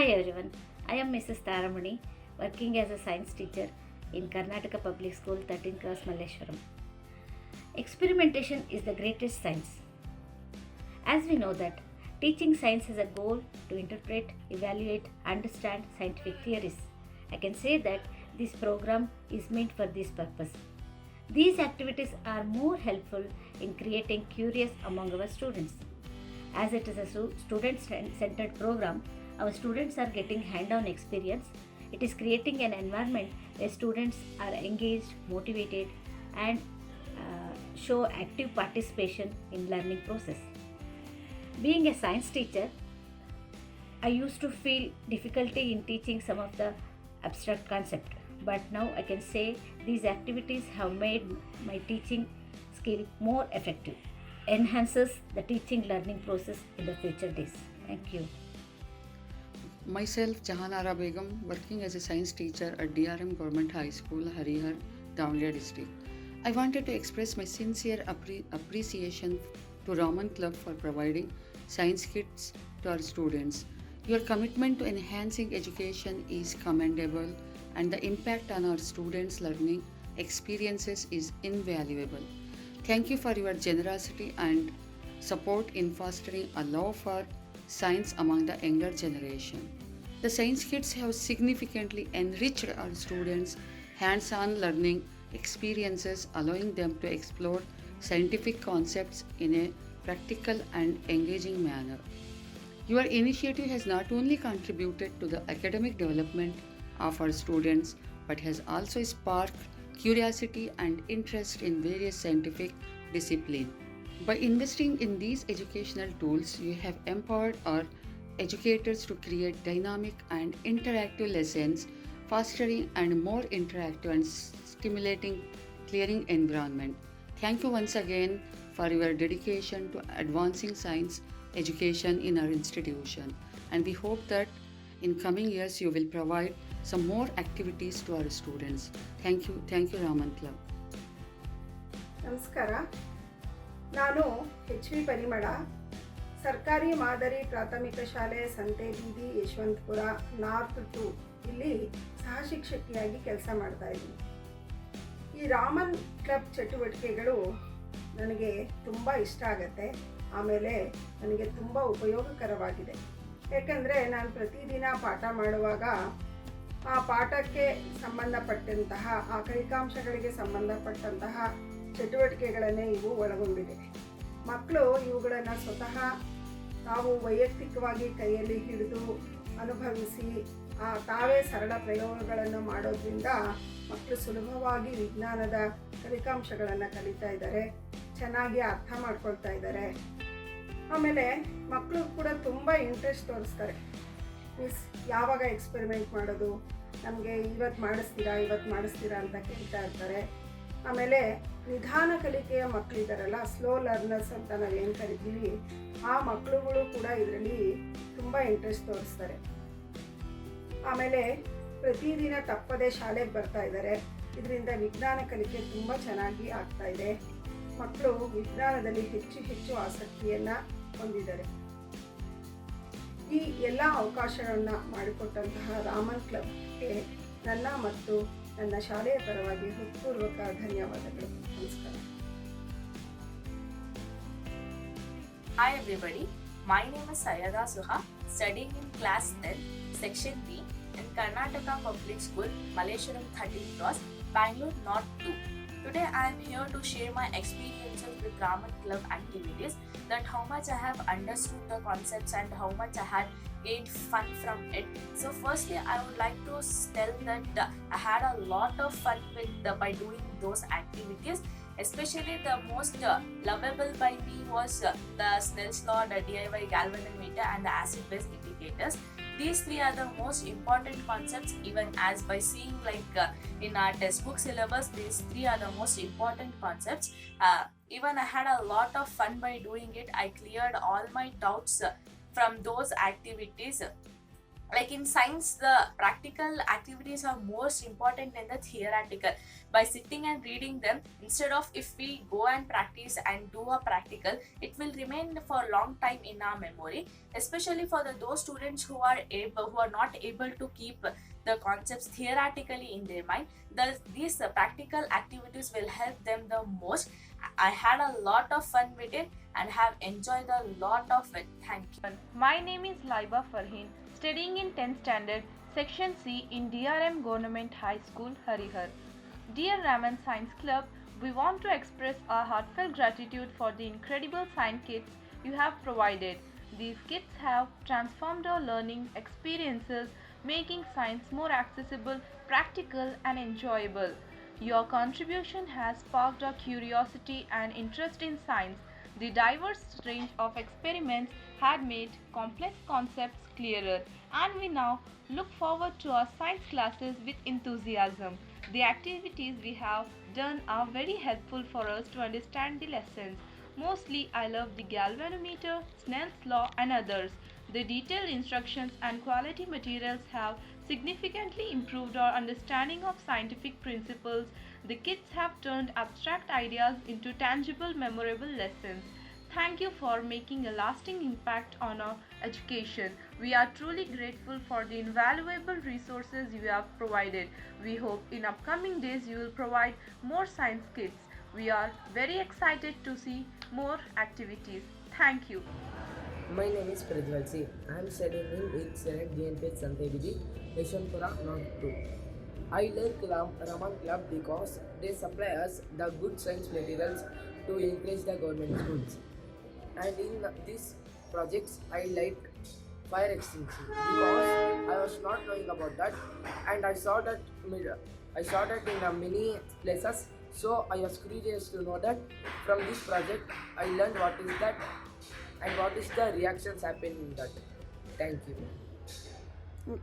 Hi everyone, I am Mrs. Taramani, working as a science teacher in Karnataka Public School 13 Cross Malleshwaram. Experimentation is the greatest science. As we know that teaching science has a goal to interpret, evaluate, understand scientific theories. I can say that this program is meant for this purpose. These activities are more helpful in creating curious among our students. As it is a student-centered program, our students are getting hand-on experience. It is creating an environment where students are engaged, motivated, and show active participation in learning process. Being a science teacher, I used to feel difficulty in teaching some of the abstract concept, but now I can say these activities have made my teaching skill more effective, enhances the teaching learning process in the future days. Thank you. Myself, Jahanara Begum, working as a science teacher at DRM Government High School, Harihar, Davangere district. I wanted to express my sincere appreciation to Raman Club for providing science kits to our students. Your commitment to enhancing education is commendable, and the impact on our students' learning experiences is invaluable. Thank you for your generosity and support in fostering a love for science among the younger generation. The science kits have significantly enriched our students' hands-on learning experiences, allowing them to explore scientific concepts in a practical and engaging manner. Your initiative has not only contributed to the academic development of our students but has also sparked curiosity and interest in various scientific disciplines. By investing in these educational tools, you have empowered our educators to create dynamic and interactive lessons, fostering a more interactive and stimulating learning environment. Thank you once again for your dedication to advancing science education in our institution, and we hope that in coming years you will provide some more activities to our students. Thank you Raman Club. ನಮಸ್ಕಾರ. ನಾನು HV ಪರಿಮಳ, ಸರ್ಕಾರಿ ಮಾದರಿ ಪ್ರಾಥಮಿಕ ಶಾಲೆ ಸಂತೆ ಬೀದಿ Yeshwanthpur north 2 ಇಲ್ಲಿ ಸಹ ಶಿಕ್ಷಕಿಯಾಗಿ ಕೆಲಸ ಮಾಡ್ತಾ ಇದ್ದೀನಿ. ಈ ರಾಮನ್ ಕ್ಲಬ್ ಚಟುವಟಿಕೆಗಳು ನನಗೆ ತುಂಬ ಇಷ್ಟ ಆಗುತ್ತೆ. ಆಮೇಲೆ ನನಗೆ ತುಂಬ ಉಪಯೋಗಕರವಾಗಿದೆ. ಯಾಕಂದರೆ ನಾನು ಪ್ರತಿದಿನ ಪಾಠ ಮಾಡುವಾಗ ಆ ಪಾಠಕ್ಕೆ ಸಂಬಂಧಪಟ್ಟಂತಹ ಆ ಫಲಿತಾಂಶಗಳಿಗೆ ಸಂಬಂಧಪಟ್ಟಂತಹ ಚಟುವಟಿಕೆಗಳನ್ನೇ ಇವು ಒಳಗೊಂಡಿದೆ. ಮಕ್ಕಳು ಇವುಗಳನ್ನು ಸ್ವತಃ ತಾವು ವೈಯಕ್ತಿಕವಾಗಿ ಕೈಯಲ್ಲಿ ಹಿಡಿದು ಅನುಭವಿಸಿ ತಾವೇ ಸರಳ ಪ್ರಯೋಗಗಳನ್ನು ಮಾಡೋದ್ರಿಂದ ಮಕ್ಕಳು ಸುಲಭವಾಗಿ ವಿಜ್ಞಾನದ ಫಲಿತಾಂಶಗಳನ್ನು ಕಲಿತಾ ಇದ್ದಾರೆ, ಚೆನ್ನಾಗಿ ಅರ್ಥ ಮಾಡ್ಕೊಳ್ತಾ ಇದ್ದಾರೆ. ಆಮೇಲೆ ಮಕ್ಕಳು ಕೂಡ ತುಂಬ ಇಂಟ್ರೆಸ್ಟ್ ತೋರಿಸ್ತಾರೆ. ಮಿಸ್ ಯಾವಾಗ ಎಕ್ಸ್ಪೆರಿಮೆಂಟ್ ಮಾಡೋದು, ನಮಗೆ ಇವತ್ತು ಮಾಡಿಸ್ತೀರಾ ಅಂತ ಕೇಳ್ತಾ ಇರ್ತಾರೆ. ಆಮೇಲೆ ನಿಧಾನ ಕಲಿಕೆಯ ಮಕ್ಕಳಿದ್ದಾರಲ್ಲ, ಸ್ಲೋ ಲರ್ನರ್ಸ್ ಅಂತ ನಾವೇನು ಕರಿತೀವಿ, ಆ ಮಕ್ಕಳುಗಳು ಕೂಡ ಇದರಲ್ಲಿ ತುಂಬ ಇಂಟ್ರೆಸ್ಟ್ ತೋರಿಸ್ತಾರೆ. ಆಮೇಲೆ ಪ್ರತಿದಿನ ತಪ್ಪದೇ ಶಾಲೆಗೆ ಬರ್ತಾ ಇದ್ದಾರೆ. ಇದರಿಂದ ವಿಜ್ಞಾನ ಕಲಿಕೆ ತುಂಬ ಚೆನ್ನಾಗಿ ಆಗ್ತಾ ಇದೆ. ಮಕ್ಕಳು ವಿಜ್ಞಾನದಲ್ಲಿ ಹೆಚ್ಚು ಆಸಕ್ತಿಯನ್ನು ಹೊಂದಿದ್ದಾರೆ. ಈ ಎಲ್ಲ ಅವಕಾಶಗಳನ್ನು ಮಾಡಿಕೊಟ್ಟಂತಹ ರಾಮನ್ ಕ್ಲಬ್ಗೆ ನನ್ನ ಮತ್ತು ನನ್ನ ಶಾಲೆಯ ಪರವಾಗಿ ಹೃತ್ಪೂರ್ವಕ ಧನ್ಯವಾದಗಳು. ನಮಸ್ಕಾರ. Hi everybody, my name is Sayada Suha, studying in class 10, section B in Karnataka Public School, Malleshwaram 13 Cross, Bangalore North 2. Today I am here to share my experiences with Raman Club activities, that how much I have understood the concepts and how much I had gained fun from it. So firstly I would like to tell that I had a lot of fun by doing those activities. Especially the most lovable by me was the Snell's law, the DIY galvanometer and the acid base indicators. These three are the most important concepts, even as by seeing in our textbook syllabus, these three are the most important concepts. Even I had a lot of fun by doing it. I cleared all my doubts from those activities. Like in science, the practical activities are most important than the theoretical. By sitting and reading them, instead of if we go and practice and do a practical, it will remain for a long time in our memory, especially for those students who are not able to keep the concepts theoretically in their mind. These practical activities will help them the most. I had a lot of fun with it and have enjoyed a lot of it. Thank you. My name is Laiba Farheen, studying in 10th standard, Section C in DRM Government High School, Harihar. Dear Raman Science Club, we want to express our heartfelt gratitude for the incredible science kits you have provided. These kits have transformed our learning experiences, making science more accessible, practical, and enjoyable. Your contribution has sparked our curiosity and interest in science. The diverse range of experiments had made complex concepts clearer, and we now look forward to our science classes with enthusiasm. The activities we have done are very helpful for us to understand the lessons. Mostly, I love the galvanometer, Snell's law, and others. The detailed instructions and quality materials have significantly improved our understanding of scientific principles. The kits have turned abstract ideas into tangible, memorable lessons. Thank you for making a lasting impact on our education. We are truly grateful for the invaluable resources you have provided. We hope in upcoming days you will provide more science kits. We are very excited to see more activities. Thank you. My name is Prajwal Singh. I am studying in 8th standard GNPH Santebidi, Yeshwanthpura, North 2. I like Raman Club because they supply us the good science materials to encourage the government schools. And in these projects, I like fire extinction because I was not knowing about that, and I saw that in many places. So I was curious to know that. From this project, I learned what is that and what is the reactions happen in that. Thank you.